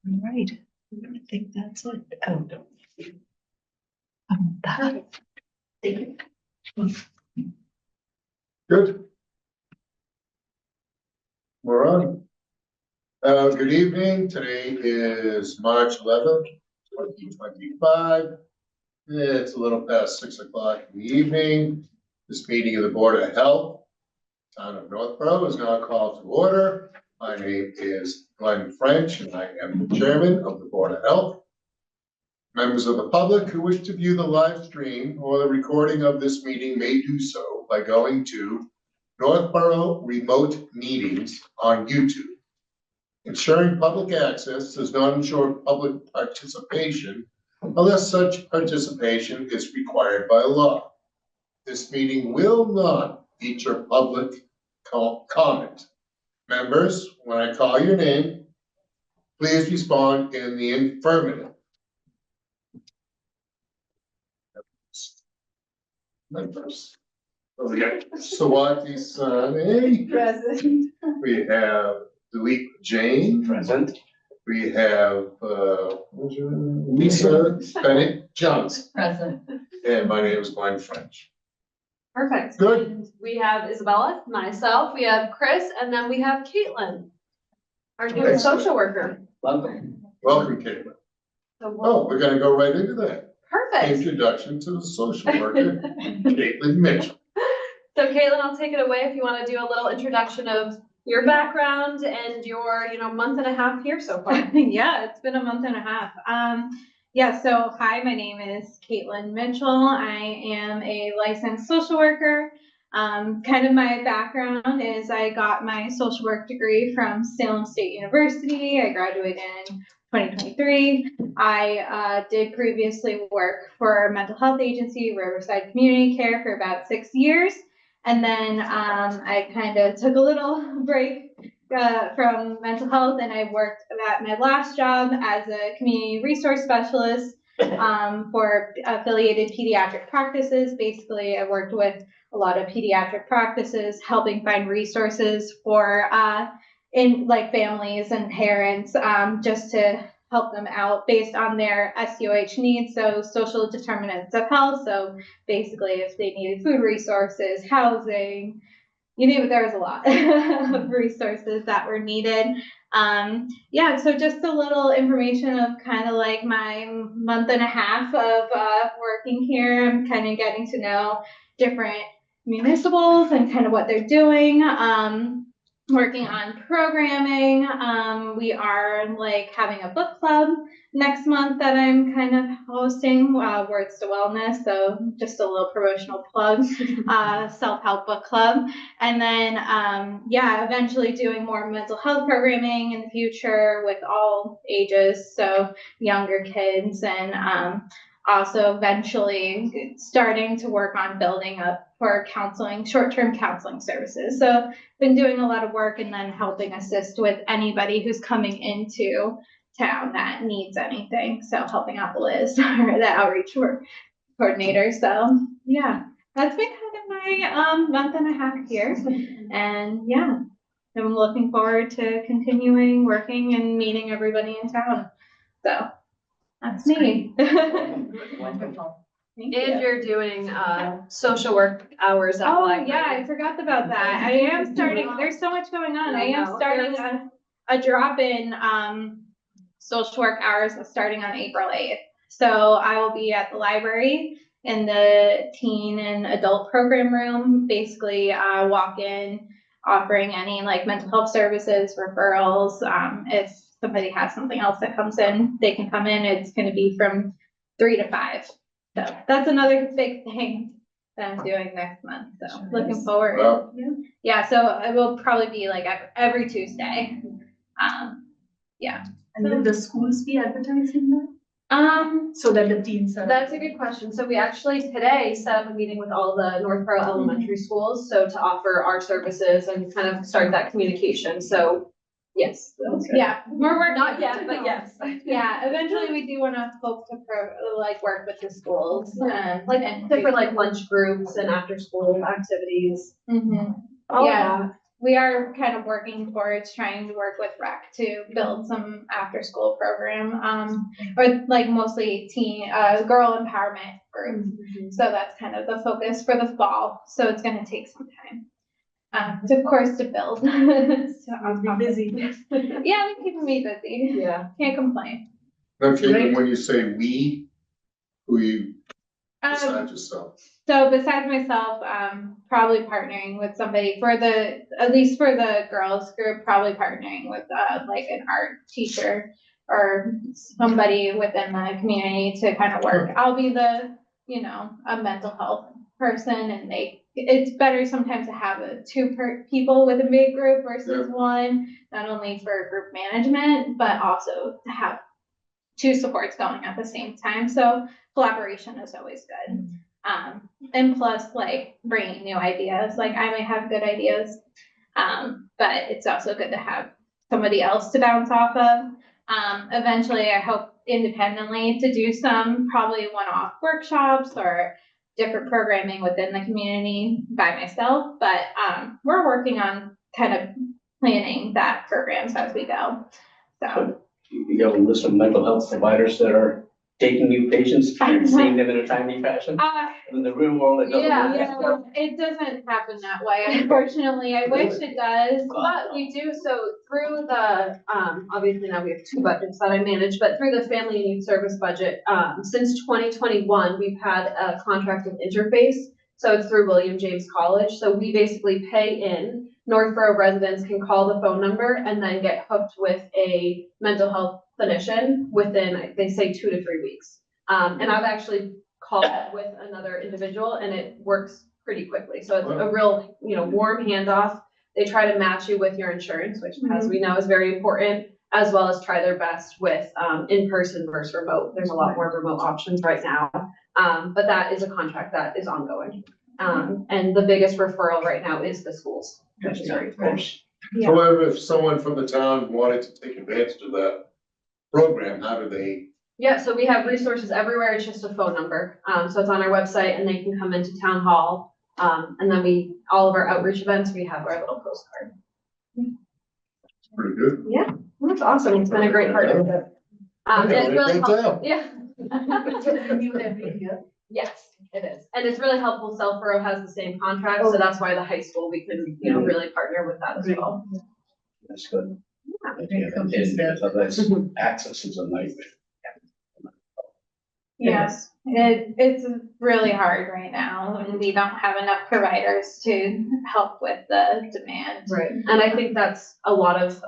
All right, I think that's it. Oh. That. Thank you. Good. We're on. Good evening. Today is March 11th, 2025. It's a little past 6 o'clock in the evening. This meeting of the Board of Health, Town of Northborough, is now called to order. My name is Glenn French, and I am the chairman of the Board of Health. Members of the public who wish to view the live stream or the recording of this meeting may do so by going to Northborough Remote Meetings on YouTube. Ensuring public access does not ensure public participation unless such participation is required by law. This meeting will not feature public comment. Members, when I call your name, please respond in the affirmative. Members. Sawati Sani. Present. We have Dilip Jain. Present. We have Lisa Bennett Johnson. Present. And my name is Glenn French. Perfect. Good. And we have Isabella, myself, we have Chris, and then we have Caitlin, our new Excellent. social worker. Welcome. Welcome, Caitlin. So Oh, we're gonna go right into that. perfect. Introduction to the social worker, Caitlin Mitchell. So Caitlin, I'll take it away if you want to do a little introduction of your background and your, month and a half here so far. Yeah, it's been a month and a half. Yeah, so hi, my name is Caitlin Mitchell. I am a licensed social worker. Kind of my background is I got my social work degree from Salem State University. I graduated in 2023. I did previously work for a mental health agency, Riverside Community Care, for about 6 years. And then I kind of took a little break from mental health, and I worked at my last job as a community resource specialist for affiliated pediatric practices. Basically, I worked with a lot of pediatric practices, helping find resources for families and parents, just to help them out based on their SDOH needs, so social determinants of health. So basically, if they needed food resources, housing, you name it, there was a lot of resources that were needed. Yeah, so just a little information of kind of like my month and a half of working here. I'm kind of getting to know different municipals and kind of what they're doing. Working on programming. We are having a book club next month that I'm kind of hosting, Words to Wellness. So just a little promotional plug, self-help book club. And then, eventually doing more mental health programming in the future with all ages. So younger kids, and also eventually starting to work on building up for counseling, short-term counseling services. So been doing a lot of work and then helping assist with anybody who's coming into town that needs anything. So helping out Liz, the outreach coordinator. So yeah, that's been kind of my month and a half here. And yeah, I'm looking forward to continuing working and meeting everybody in town. So that's me. Wonderful. Thank And you. you're doing social work hours at Oh, Black yeah, I Lady. forgot about that. I am starting, there's so much going on. I am starting a drop-in social work hours starting on April 8th. So I will be at the library in the teen and adult program room, basically walk in, offering any mental health services, referrals. If somebody has something else that comes in, they can come in. It's going to be from 3 to 5. So that's another big thing that I'm doing next month. So looking forward. Wow. Yeah, so it will probably be every Tuesday. Yeah. And will the schools be advertising that? So that the teens are. That's a good question. So we actually today set up a meeting with all the Northborough elementary schools, so to offer our services and kind of start that communication. So yes. Yeah, we're working. Not yet, but yes. Yeah, eventually we do want to hope to work with the schools and Different lunch groups and after school activities. Mhm. All of Yeah. that. we are kind of working towards trying to work with rec to build some after-school program, or like mostly girl empowerment group. So that's kind of the focus for the fall, so it's gonna take some time. Of course, to build. So I'll be busy. yeah, we keep me busy. Yeah. Can't complain. Now, Caitlin, when you say we, who you, Um, besides yourself? So besides myself, probably partnering with somebody at least for the girls group, probably partnering with, like an art teacher or somebody within the community to kind of work. I'll be the, a mental health person, and it's better sometimes to have people with a big group versus one, not only for group management, but also to have two supports going at the same time. So collaboration is always good. And plus, like, bringing new ideas, like I might have good ideas, but it's also good to have somebody else to bounce off of. Eventually, I hope independently to do some probably one-off workshops or different programming within the community by myself, but we're working on kind of planning that programs as we go. So You have a list of mental health providers that are taking new patients and seeing them in a timely fashion. In the real world, it doesn't work that way. It doesn't happen that way, unfortunately. I wish it does. But we do, so through the, obviously now we have two budgets that I manage, but through the Family and Youth Service budget, since 2021, we've had a contract with Interface. So it's through William James College. So we basically pay in. Northborough residents can call the phone number and then get hooked with a mental health clinician within, they say, 2 to 3 weeks. And I've actually called with another individual and it works pretty quickly. So it's a real, warm handoff. They try to match you with your insurance, which as we know is very important, as well as try their best with in-person versus remote. There's a lot more remote options right now. But that is a contract that is ongoing. And the biggest referral right now is the schools, which is very cool. However, if someone from the town wanted to take advantage of that program, how do they? Yeah, so we have resources everywhere. It's just a phone number. So it's on our website and they can come into town hall. And then all of our outreach events, we have our little postcard. Pretty good. Yeah, that's awesome. It's been a great partnership. And it's really helpful. Yeah. Yes, it is. And it's really helpful. Southborough has the same contract, so that's why the high school, we can, really partner with that as well. That's good. Otherwise, access is a nightmare. yes, it's really hard right now, and we don't have enough providers to help with the demand. Right. And I think that's a lot of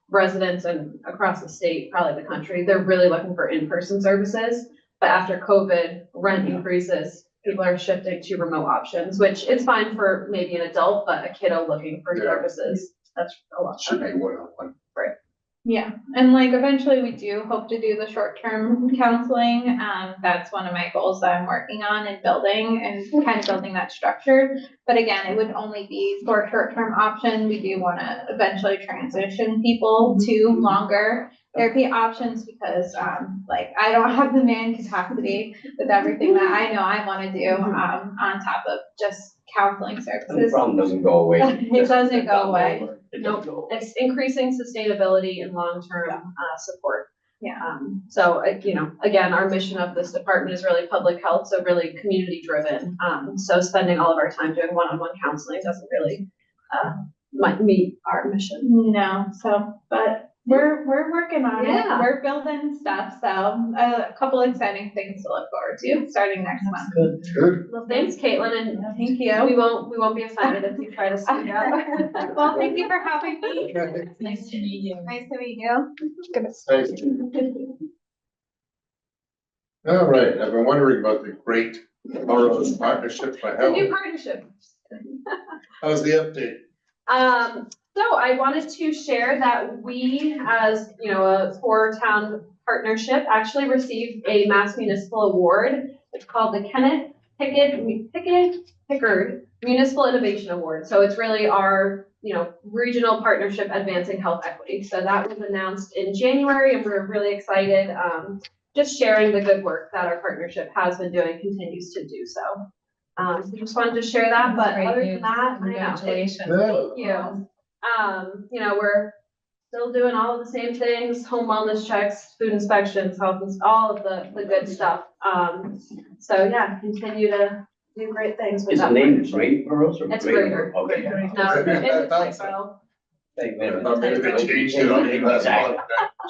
residents and across the state, probably the country, they're really looking for in-person services. But after COVID, rent increases, people are shifting to remote options, which is fine for maybe an adult, but a kiddo looking for services, that's a lot Should be better. one-on-one. Yeah, and like eventually we do hope to do the short-term counseling. That's one of my goals that I'm working on and building and kind of building that structure. But again, it would only be for short-term option. We do want to eventually transition people to longer therapy options because I don't have the man capacity with everything that I know I want to do on top of just counseling The services. problem doesn't go away. It doesn't go away. It doesn't go away. It's increasing sustainability and long-term support. Yeah. So, again, our mission of this department is really public health, so really community-driven. So spending all of our time doing one-on-one counseling doesn't really meet our mission. No, but we're working on it. Yeah. We're building stuff, so a couple exciting things to look forward to starting next month. Good. Well, thanks, Caitlin, and Thank we you. won't be offended if you try to speak up. Well, thank you for having me. Nice to meet you. Nice to meet you. Thank you. All right, I've been wondering about the great Boroughs Partnership for A new Health. partnership. How's the update? So I wanted to share that we, as a four-town partnership, actually received a Mass Municipal Award. It's called the Kenneth Pickard Municipal Innovation Award. So it's really our, regional partnership advancing health equity. So that was announced in January, and we're really excited. Just sharing the good work that our partnership has been doing, continues to do so. So just wanted to share that, but Great other news. than that, I know. Congratulations. Thank you. You know, we're still doing all of the same things, home wellness checks, food inspections, all of the good stuff. So yeah, continue to do great things with Is that. the name partnership. Great Burrows or It's Greater? Greater. Okay. No, it's a typo. Hey, man, I thought maybe they changed it on you last month.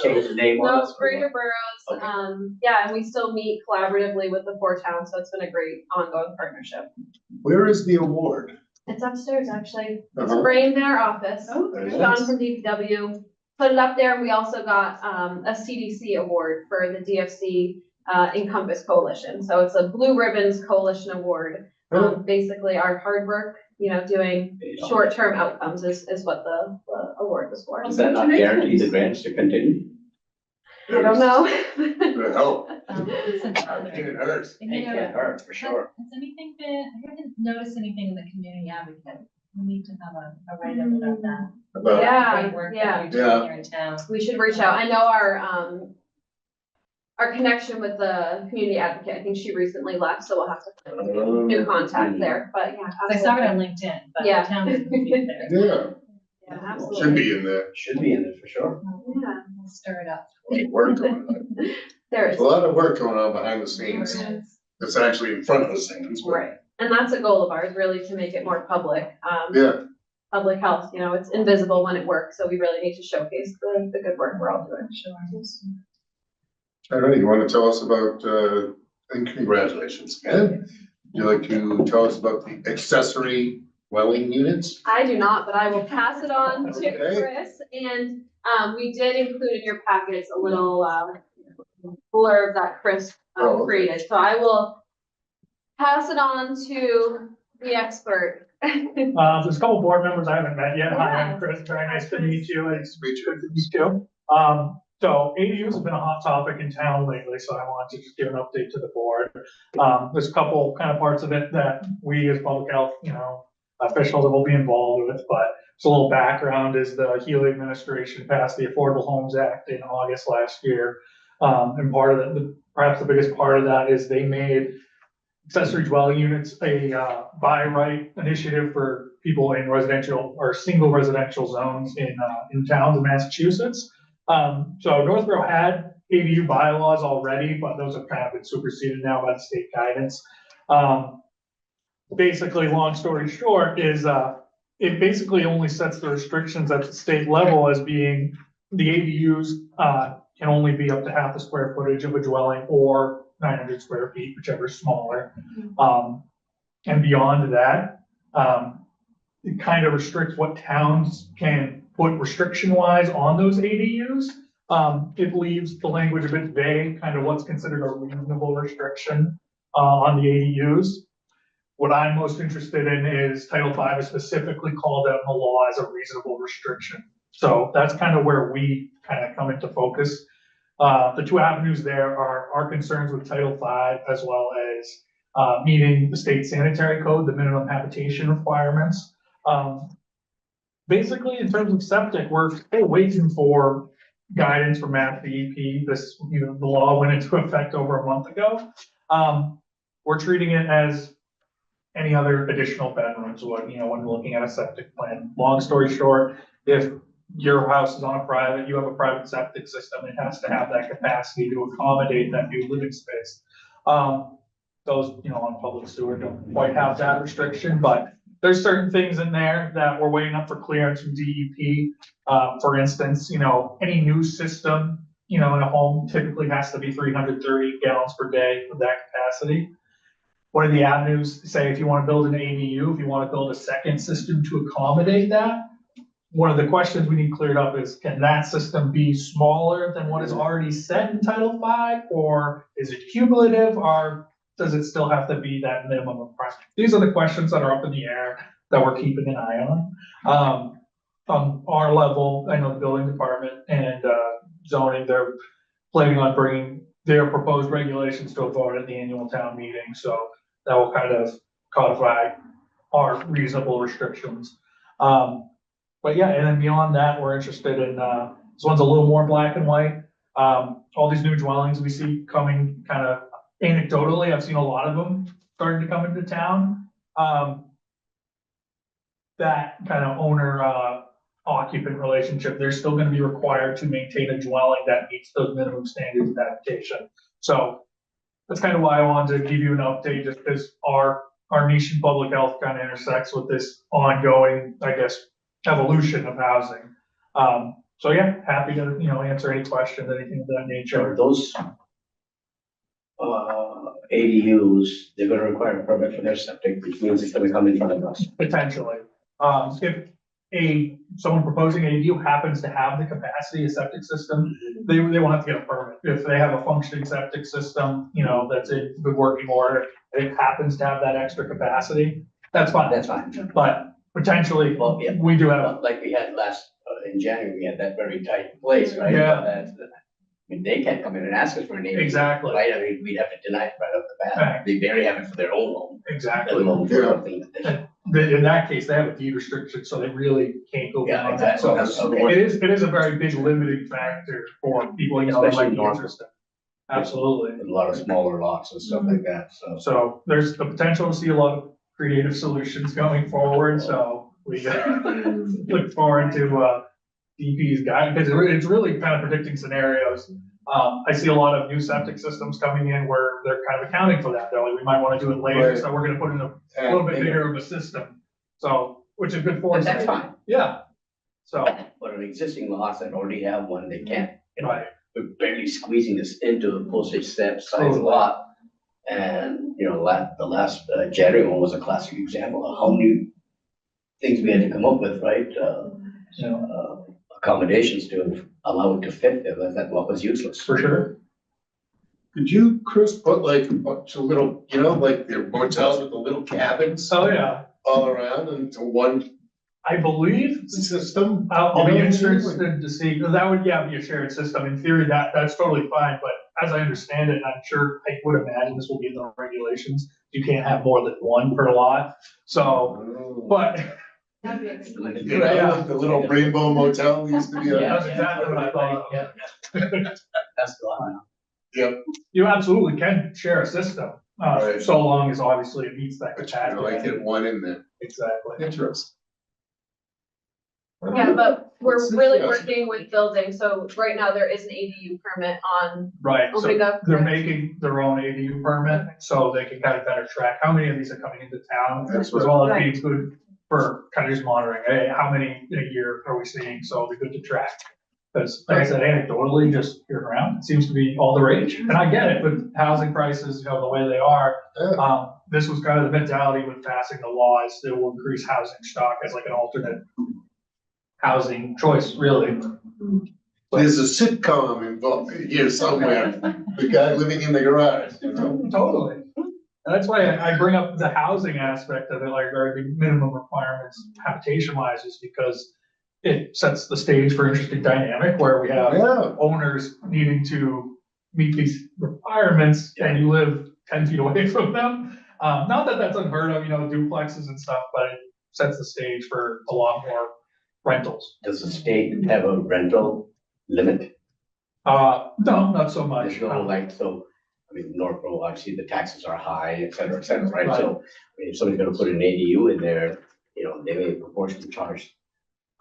Change the name on No, us. it's Greater Boroughs. Okay. Yeah, and we still meet collaboratively with the four towns, so it's been a great ongoing partnership. Where is the award? It's upstairs, actually. It's Uh-huh. framed in our office. Very Sean nice. from DPW put it up there, and we also got, a CDC award for the DFC, Encompass Coalition. So it's a Blue Ribbons Coalition Award. Basically our hard work, you know, doing short-term outcomes is what the award was for. Does that not guarantee the grants to continue? I don't know. Good help. Listen, It hurts. and you It know, can't hurt, for sure. Has anything been, I haven't noticed anything in the community advocate. We need to have a write-up about that. About- Yeah, Great work yeah. that you're doing here in town. We should reach out. I know our connection with the community advocate, I think she recently left, so we'll have to find new contact there, but yeah. I saw it absolutely. on LinkedIn, but Yeah. the town doesn't be there. Yeah, Yeah, absolutely. should be in there. Should be in there for sure. Yeah, We'll stir it up. Work going on. there There's is. a lot of work going on behind the scenes. It's actually in front of the scenes. but- Right, and that's a goal of ours, really, to make it more public. Yeah, Public health, you know, it's invisible when it works, so we really need to showcase the good work we're all doing. Sure. all right, you want to tell us about, and congratulations again. Would you like to tell us about the accessory dwelling units? I do not, but I will pass it on to Okay. Chris, and, we did include in your packets a little, blurb that Chris, Oh, okay. created, so I will pass it on to the expert. There's a couple board members I haven't met yet. Hi, Yeah. I'm Chris. Very nice to Hi, Chris. meet you. It's Meet you. good to meet you. So ADUs have been a hot topic in town lately, so I wanted to just give an update to the board. There's a couple kind of parts of it that we as public health, you know, officials will be involved with, but just a little background is the Healy administration passed the Affordable Homes Act in August last year. And part of it, perhaps the biggest part of that is they made accessory dwelling units a by right initiative for people in residential or single residential zones in towns in Massachusetts. So Northborough had ADU bylaws already, but those have kind of been superseded now by the state guidance. Basically, long story short, is it basically only sets the restrictions at the state level as being the ADUs can only be up to half the square footage of a dwelling or 900 square feet, whichever is smaller. And beyond that, it kind of restricts what towns can put restriction-wise on those ADUs. It leaves the language a bit vague, kind of what's considered a reasonable restriction on the ADUs. What I'm most interested in is Title V is specifically called out in the law as a reasonable restriction. So that's kind of where we kind of come into focus. The two avenues there are our concerns with Title V as well as meeting the state sanitary code, the minimum habitation requirements. Basically, in terms of septic, we're still waiting for guidance from Mass DEP. This, you know, the law went into effect over a month ago. We're treating it as any other additional bedrooms would, you know, when looking at a septic plan. Long story short, if your house is on a private, you have a private septic system, it has to have that capacity to accommodate that new living space. Those, you know, on public sewer don't quite have that restriction, but there's certain things in there that we're waiting up for clearance from DEP. For instance, you know, any new system, you know, in a home typically has to be 330 gallons per day of that capacity. One of the avenues, say if you want to build an ADU, if you want to build a second system to accommodate that, one of the questions we need cleared up is, can that system be smaller than what is already set in Title V? Or is it cumulative, or does it still have to be that minimum of price? These are the questions that are up in the air that we're keeping an eye on. On our level, I know the building department and zoning, they're planning on bringing their proposed regulations to a vote at the annual town meeting. So that will kind of codify our reasonable restrictions. But yeah, and then beyond that, we're interested in, this one's a little more black and white. All these new dwellings we see coming kind of anecdotally, I've seen a lot of them starting to come into town. That kind of owner, occupant relationship, they're still gonna be required to maintain a dwelling that meets those minimum standards of habitation. So that's kind of why I wanted to give you an update, just because our niche in public health kind of intersects with this ongoing, I guess, evolution of housing. So yeah, happy to, answer any questions, anything of that nature. Are those ADUs, they're gonna require a permit for their septic, which means it's gonna come in front of us. Potentially. If someone proposing ADU happens to have the capacity, a septic system, they won't have to get a permit. If they have a functioning septic system, that's in good working order, and it happens to have that extra capacity, that's fine. That's fine. But potentially, Well, yeah. we do have, Like we had in January, we had that very tight place, right? Yeah. I mean, they can't come in and ask us for an ADU. exactly, Right, I mean, we'd have to deny it right off the bat. Right. They barely have it for their own home, let exactly. alone for Yeah. something additional. In that case, they have a deed restriction, so they really can't go Yeah, beyond that. exactly. So Okay. it is a very big limiting factor for people, that Especially might be north. interested. Absolutely. A lot of smaller lots and stuff like that, so. So there's the potential to see a lot of creative solutions going forward, so we look forward to DP's guide, because it's really kind of predicting scenarios. I see a lot of new septic systems coming in where they're kind of accounting for that, though, like we might want to do it later, Right. so we're gonna put in a little bit bigger of a system. So, which is good for But us. that's fine, Yeah. So, but an existing lots that already have one, they can't, right, we're barely squeezing this into a postage stamp size Totally. lot. And, the last January one was a classic example of how many things we had to come up with, right? Accommodations to allow it to fit there, that lot was useless. for sure. Could you, Chris, put like a bunch of little, like their motels with the little cabins So, yeah, all around into one I believe system? I'll You be know what I mean? interested to see, because that would, be a shared system. In theory, that's totally fine, but as I understand it, I'm sure, I would imagine this will be in the regulations. You can't have more than one per lot, so, Oh. but You know, like the little rainbow motel used to be. That's exactly what I thought. Yeah. That's the lot now. you absolutely can share a system, Right. so long as obviously it meets that But you like capacity. get one in there. Exactly. Interesting. Yeah, but we're That's really interesting. working with building, so right now there is an ADU permit on Right, so Omega. they're correct? making their own ADU permit, so they can kind of better track how many of these are coming into town. That's As right. well as Right. being good for kind of just monitoring, hey, how many in a year are we seeing, so it'll be good to track. Because like I said, anecdotally, just hearing around, it seems to be all the rage, and I get it with housing prices, the way they are. Yeah. This was kind of the mentality with passing the laws that will increase housing stock as like an alternate housing choice, really. There's a sitcom involved here somewhere, the guy living in the garage, Totally. And that's why I bring up the housing aspect of it, like, or the minimum requirements habitation wise, is because it sets the stage for interesting dynamic where we have Yeah, owners needing to meet these requirements and you live 10 feet away from them. Not that that's unheard of, duplexes and stuff, but it sets the stage for a lot more rentals. Does the state have a rental limit? No, not so much. There's no Northborough, obviously the taxes are high, et cetera, right? Right. So, if somebody's gonna put an ADU in there, they may proportionally charge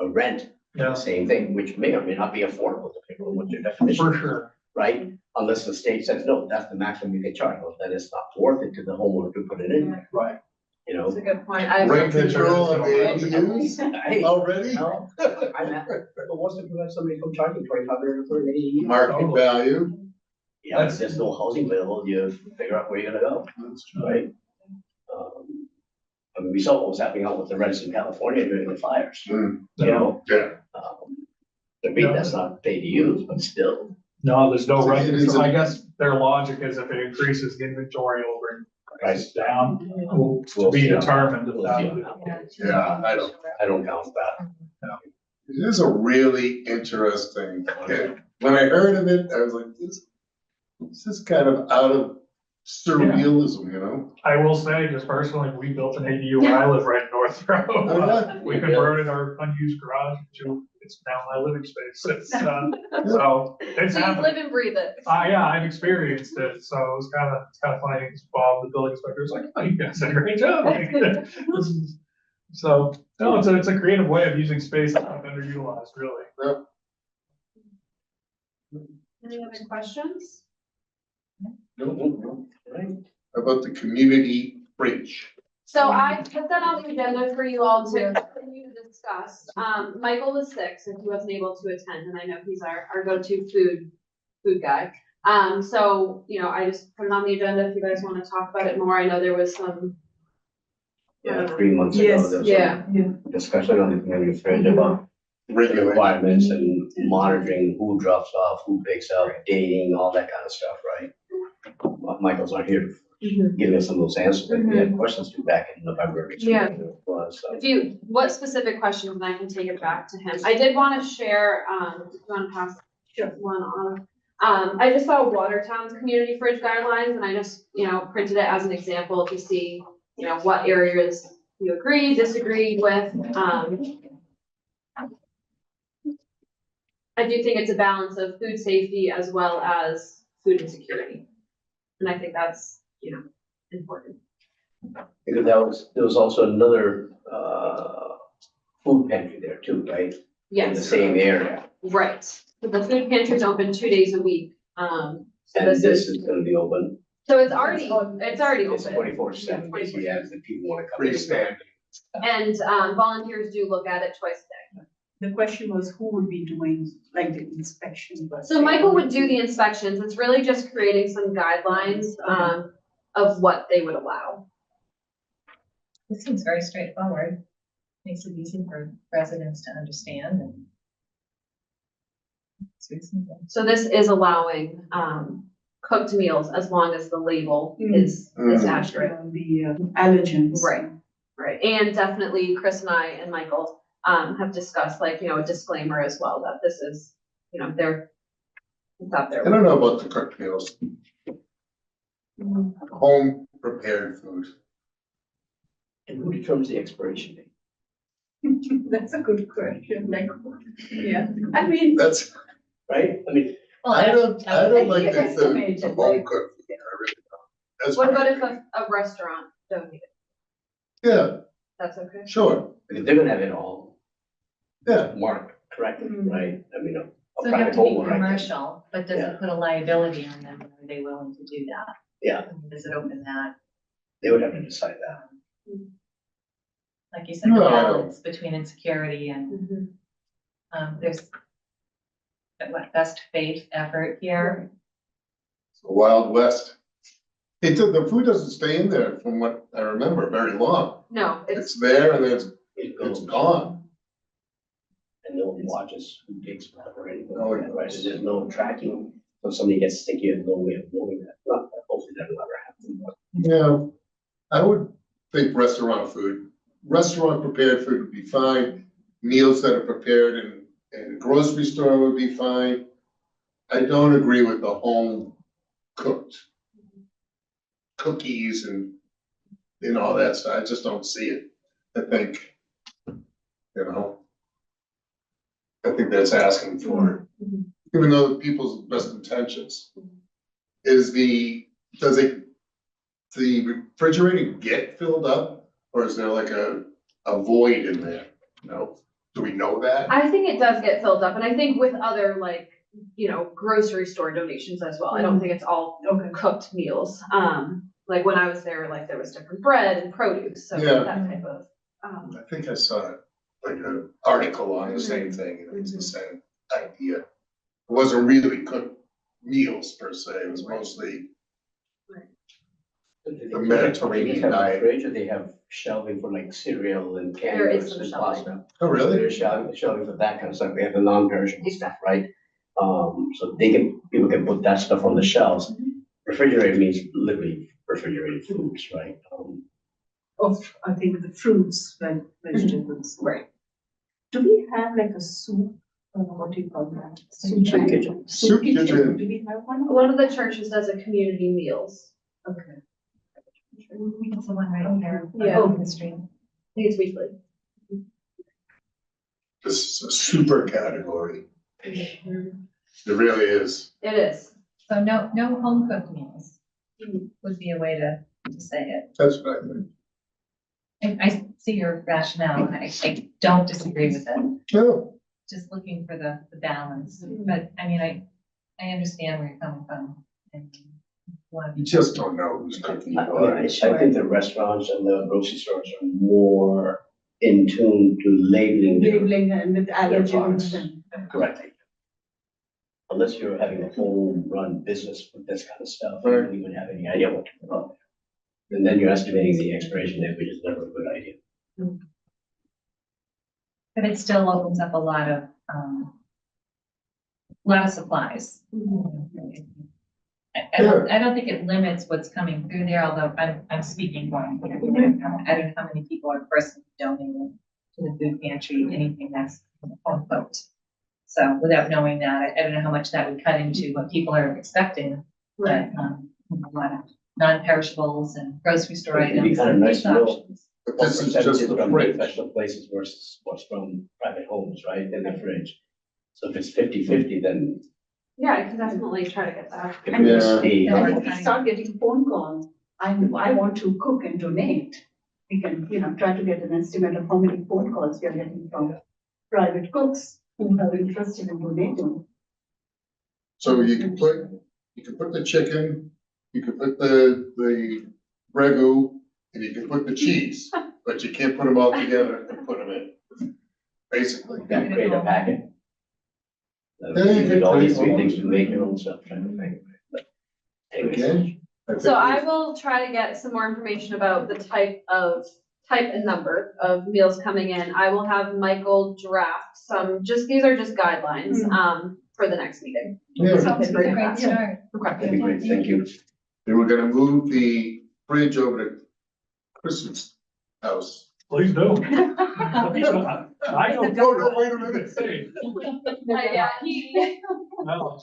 a rent, Yeah, same thing, which may or may not be affordable depending on what your definition for is, sure. right? Unless the state says, no, that's the maximum you can charge, well, then it's not worth it to the homeowner to put it in, there, Right. That's a good point. rent control of the ADUs Hey, already, no, I'm at, but what's to prevent somebody from charging $2,500 for an ADU? market value. Yeah, if there's no housing available, you figure out where you're gonna go, That's true. right? We saw what was happening out with the rents in California during the fires, Mm, Yeah, Yeah. that's not paid to use, but still. No, there's no So rent it is control. a- I guess their logic is if it increases the inventory over and prices down, will We'll be see. determined. if We'll that see. would- Yeah, I don't count that. It is a really interesting, when I heard of it, I was like, this is kind of out of surrealism, you know? I will say, just personally, we built an ADU where I live right in North Row. yeah? We converted our unused garage to, it's now my living space. It's, so it's So you happening. live and breathe it. Yeah, I've experienced it, so it was it's kind of funny, because Bob, the building inspector, was like, oh, you guys did a great job. So, no, it's a creative way of using space that's not underutilized, really. Any other questions? Right. How about the community fridge? So I put that on the agenda for you all to continue to discuss. Michael was sick, so he wasn't able to attend, and I know he's our go-to food guy. So, you know, I just put it on the agenda if you guys want to talk about it more. I know there was some. Yeah, 3 months ago, Yes, there was yeah. some discussion on the community fridge about Regulation. requirements and monitoring who drops off, who picks up, dating, all that kind of stuff, right? Michael's not here giving us some of those answers, but we had questions due back in November. Yeah. So. What specific questions, and I can take it back to him. I did want to share, if you want to pass one on. I just saw Watertown's community fridge guidelines, and I just, you know, printed it as an example to see, you know, what areas you agree, disagree with. I do think it's a balance of food safety as well as food insecurity. And I think that's, you know, important. Because there was also another, food pantry there too, right? In the Yes, same area. right. So the food pantry's open 2 days a week. So And this this is, is gonna be open. so it's already It's open. 24/7, basically, as if people wanna come in. Freestanding. And volunteers do look at it twice a day. The question was who would be doing like the inspection? So Michael would do the inspections. It's really just creating some guidelines of what they would allow. This seems very straightforward. Makes it easy for residents to understand and. It's reasonable. So this is allowing cooked meals as long as the label is accurate. The allergens. Right, right. And definitely Chris and I and Michael have discussed, like, you know, a disclaimer as well that this is, you know, it's out there. I don't know about the cooked meals. Home prepared food. And who determines the expiration date? That's a good question, like, yeah, I mean. That's, Right? I mean, I don't like it's the estimated, home cooked food, I really don't. That's What my about if opinion. a restaurant donated? Yeah, That's okay? sure, because they're gonna have it all yeah, marked correctly, right? I mean, a So you have private to be homeowner. I think. commercial, but does Yeah. it put a liability on them? Are they willing to do that? Yeah. I mean, does it open that, They would have to decide that. like you said, the No. balance between insecurity and, Mm-hmm. there's what, best faith effort here? it's the Wild West. The food doesn't stay in there from what I remember very long. No, It's there and then it's It's gone. And no one watches who takes what or anything Oh, like that, right? So there's no tracking. So if somebody gets sticky, there's no way of knowing that. Not that hopefully that'll never happen, but. Yeah, I would think restaurant food, restaurant prepared food would be fine. Meals that are prepared in a grocery store would be fine. I don't agree with the home cooked cookies and all that stuff. I just don't see it. I think, I think that's asking for it. Even though people's best intentions. Does the refrigerator get filled up, or is there like a void in there? No, do we know that? I think it does get filled up, and I think with other, like, you know, grocery store donations as well. I don't think it's all cooked meals. Like when I was there, like there was different bread and produce, so Yeah. that type of. I think I saw like an article on the same thing, and it's the same idea. It wasn't really cooked meals per se, it was mostly the Mediterranean diet. Fridge, or they have shelving for like cereal and There is canned goods some and shelving. pasta. Oh, really? There's shelving for that kind of stuff. We have the non-perishable stuff, right? So people can put that stuff on the shelves. Refrigerator means literally refrigerated foods, right? Of, I think the fruits, like vegetables. Right. Do we have like a soup, or what do you call that? Soup kitchen. Soup kitchen. Do we have one? One of the churches does a community meals. Okay. It's the one right there. Yeah. Open Street. I think it's weekly. This is a super category. It really is. It is. So no home cooked meals would be a way to say it. That's what I think. And I see your rationale, and I don't disagree with it, No, just looking for the balance. But I mean, I understand where you're coming from. And want to you be just don't know who's cooking. I think the restaurants and the grocery stores are more in tune to labeling their labeling and with products allergens and. correctly. Unless you're having a home run business with this kind of stuff, you Right. don't even have any idea what to put on there. And then you're estimating the expiration date, which is never a good idea. But it still opens up a lot of supplies. I don't think it limits what's coming through there, although I'm speaking for them here. I don't know how many people are personally donating to the food pantry, anything that's home cooked. So without knowing that, I don't know how much that would cut into what people are expecting, but a lot of non-perishables and grocery store It'd be items. kind of nice to know options. But what this is percentage just the from fridge. professional places versus what's from private homes, right, in the fridge. So if it's 50-50, then Yeah, I can definitely try to get that. if And it's Yeah. And if we start getting phone calls, I want to cook and donate, we can, try to get an estimate of how many phone calls we are getting from private cooks who are interested in donating. So you can put the chicken, you can put the ragu, and you can put the cheese, but you can't put them all together and put them in. Basically. you can create a packet. Yeah, you You can need all these create three one. things to make your own stuff, kind of thing. But anyways, Again. think So I we- will try to get some more information about the type and number of meals coming in. I will have Michael draft these are just guidelines, for the next meeting. Yeah, Sounds like a great start. that'd be great, thank you. and we're gonna move the fridge over to Chris's house. Please do. I don't. Oh, no, wait a minute. Hey, no.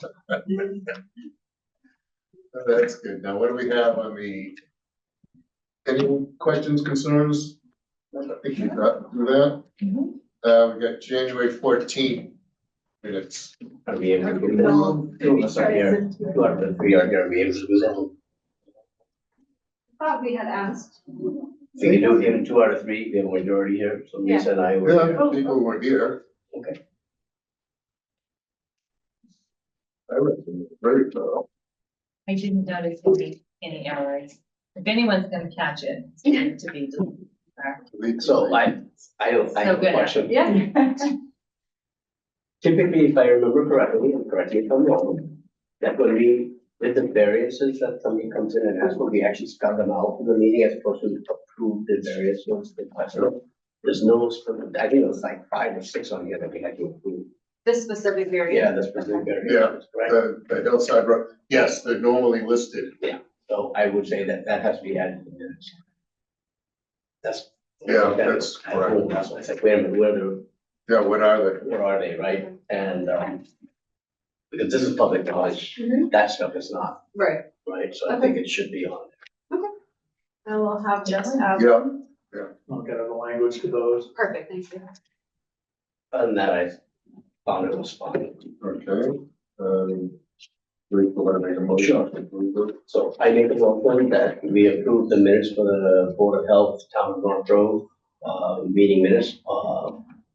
That's good. Now, what do we have on the, any questions, concerns? I think we got through that. We got January 14th minutes. Are we able to do that? Two of us are here, 2 out of the 3 are here, are we able to do that? Thought we had asked. We can do even 2 out of 3, we have a majority here, so Lisa and I were here. Yeah, people were here. Okay. I read them very thorough. I didn't notice any errors. If anyone's gonna catch it, it's going to be. So I have So a good. question. Yeah. Typically, if I remember correctly, and correct me if I'm wrong, that when we, with the variances that somebody comes in and asks, when we actually spell them out for the meeting as opposed to approve the various ones, the question. There's no, I think it was like 5 or 6 on here that we had to approve. This specific Yeah, variant. the specific variances, right? The hillside road, yes, they're normally listed. So I would say that that has to be added to the minutes. That's. Yeah, that's correct. That's why I said, wait a minute, Yeah, what are they? where are they, right? And, because this is public knowledge, Mhm. that stuff is not, Right. right? So I think it should be on I will have just add. Yeah, I'll get the language to those. Perfect, thank you. Other than that, I found it was fine. okay. We want to make a motion. Sure. to approve it. So I make a motion that we approve the minutes for the Board of Health, Town of North Grove, meeting minutes,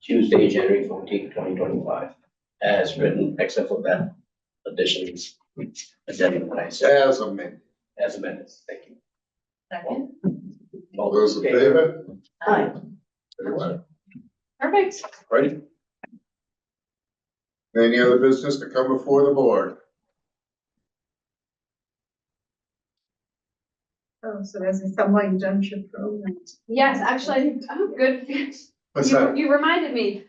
Tuesday, January 14th, 2025, as written, except for that additions, addendum that I said, As amended. as amended. Thank you. Second. All those in favor? Aye. Very well. Perfect. Ready? Any other business to come before the board? Oh, so there's a summer internship program. Yes, actually, good. What's You, that? you reminded me.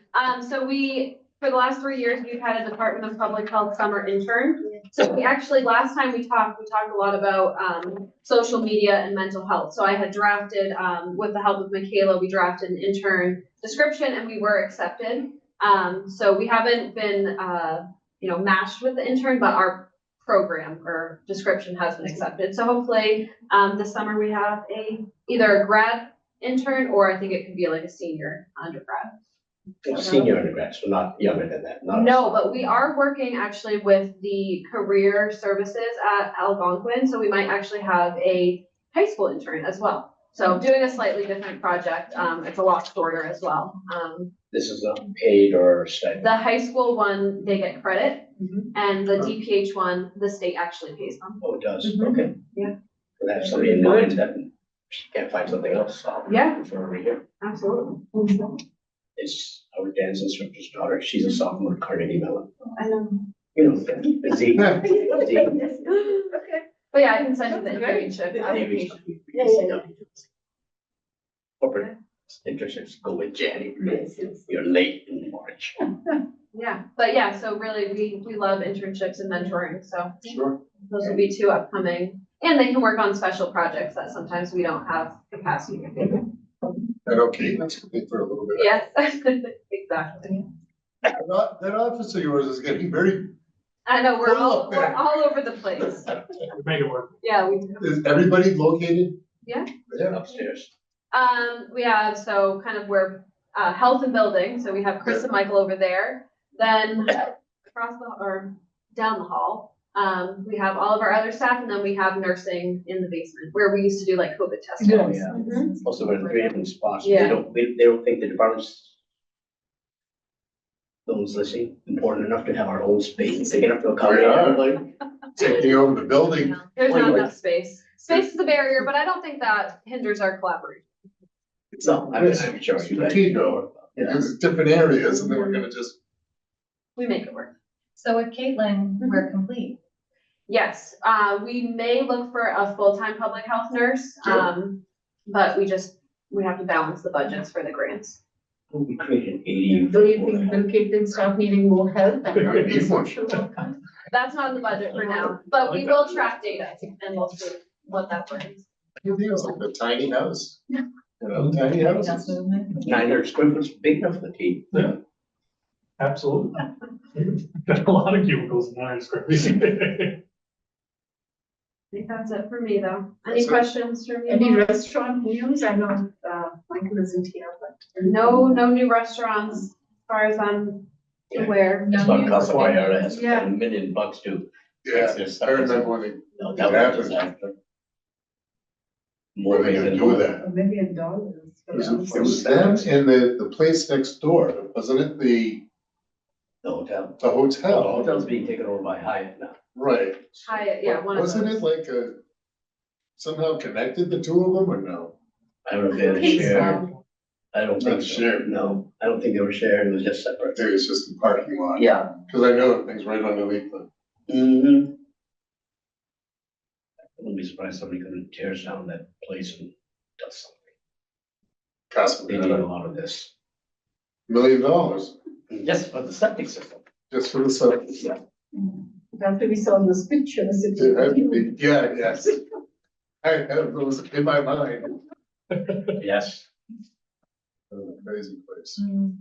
So for the last 3 years, we've had a Department of Public Health summer intern. So we actually, last time we talked a lot about, social media and mental health. So I had drafted, with the help of Michaela, we drafted an intern description and we were accepted. So we haven't been, matched with the intern, but our program or description has been accepted. So hopefully, this summer we have either a grad intern or I think it could be like a senior undergrad. Senior undergrad, so not younger than that, not. No, but we are working actually with the career services at Algonquin, so we might actually have a high school intern as well. So doing a slightly different project, it's a lot shorter as well. This is not paid or stipend. The high school one, they get credit, Mhm. and the DPH one, the state actually pays them. Oh, it does, Mhm. okay. Yeah. We'll have somebody in mind that she can't find something else. Yeah. For over here. Absolutely. It's our dance instructor's daughter. She's a sophomore at Carnegie Mellon. I know. You know, Z. Okay. But yeah, I can send you the internship application. Corporate internships go with January. Yes, yes. You're late in March. Yeah, but yeah, so really, we love internships and mentoring, so Sure. those will be two upcoming. And they can work on special projects that sometimes we don't have capacity to do. And okay, let's think for a little bit. Yes, exactly. That office of yours is getting very, I know, we're Full all, up there. we're all over the place. We make it work. Yeah, we, is everybody located? Yeah. Yeah. Upstairs. we have, so kind of where, health and building, so we have Chris and Michael over there. Then across the, or down the hall, we have all of our other staff, and then we have nursing in the basement, where we used to do like COVID testing. Oh, yeah. Mhm. Also, we're in 3 different spots. Yeah. They don't think the department's those listening important enough to have our own space. They get up to accommodate everybody. Taking over the building. There's Well, not you enough space. Space is a barrier, but I don't think that hinders our collaboration. So, I'm sure you guys. Strategic. Because it's different areas and then we're gonna just, We make it work. So with Caitlin, we're complete. Yes, we may look for a full-time public health nurse, Sure. but we have to balance the budgets for the grants. We created 80. Do you think Bill Caitlin start needing more help? Need more. That's not in the budget for now, but we will track data and we'll see what that brings. it's like a tiny house. You know, tiny houses. 900 square foot's big enough for the team. Absolutely. Got a lot of cubicles in our script. I think that's it for me, though. Any That's it. questions from you? Any restaurant news? I know, Michael isn't here, but. No new restaurants, as far as I'm aware. That's what Casa Vallarta has Yeah. $1 million to. Yeah, I remember when they, No, It that was a happened. disaster. what are they gonna do with that? $1 million. It was them and the place next door, wasn't it, the The hotel? hotel's being taken over by Hyatt now. Right. Hyatt, yeah, one of those. Wasn't it like somehow connected, the two of them, or no? I don't know if they had a think so. share. I don't think Not so. shared. No, I don't think they were shared. It was just I separate. think it's just a parking lot. Yeah. Cause I know things right underneath them. Mm-hmm. I wouldn't be surprised somebody could tear down that place and does something. Casa They need a Vallarta, lot of this. $1 million, Just for the septic system. just for the site. Yeah. After we saw those pictures, it It had to was. be- Yeah, yes. I had those in my mind. Yes. Crazy place. Mm,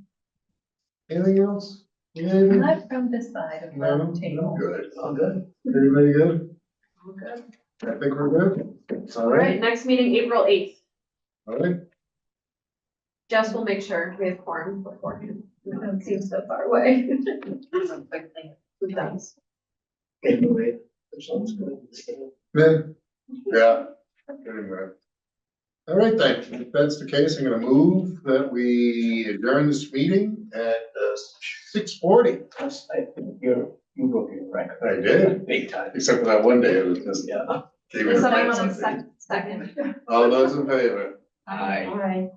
Anything else? Anything? Not from this side of No, the no, table. good. All good. Everybody good? All good. I think we're good. All All right, right, next meeting, April 8th. all right. Jess will make sure we have quorum beforehand. It seems so far away. Who does? Anyway, that sounds good. Then, yeah. Anyway. All right, then, if that's the case, I'm gonna move that we adjourn this meeting at 6:40. Plus, I think you broke your record. I did, Big time. except for that one day, it was just. Yeah. Came in So I late want a something. second. All those in favor? Aye. All right.